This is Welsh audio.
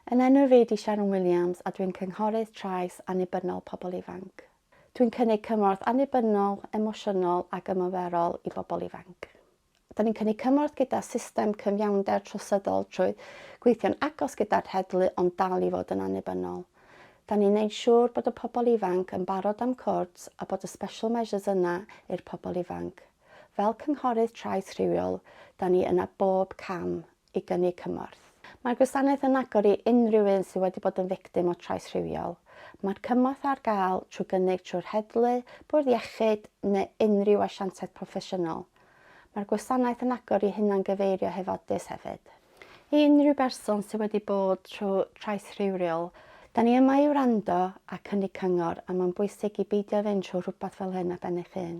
Yn enw fi di Sharon Williams a dwi'n cynghorydd trais annibynnol pobl ifanc. Dwi'n cynnig cymorth annibynnol, emosiynol ac ymarferol i bobl ifanc. Da ni'n cynnig cymorth gyda system cyfiawnder troseddol trwy gweithio'n agos gyda'r heddlu ond dal i fod yn annibynnol. Da ni'n neud siŵr bod y pobl ifanc yn barod am cwrs a bod y special measures yna i'r pobl ifanc. Fel cynghorydd trais rhywiol, da ni yna bob cam i gynnig cymorth. Mae'r gwasanaeth yn agor i unrhyw un sydd wedi bod yn victim o trais rhywiol. Mae'r cymorth ar gael trwy gynnig trwy'r heddlu, bwrdd iechyd neu unrhyw asiantaeth proffesiynol. Mae'r gwasanaeth yn agor i hunangyfeirio hefodus hefyd. I unrhyw berson sydd wedi bod trwy trais rhywiol, da ni yma i wrando a cynnig cyngor a mae'n bwysig i beidio fynd trwy rhywbeth fel hyn ar ben eich hun.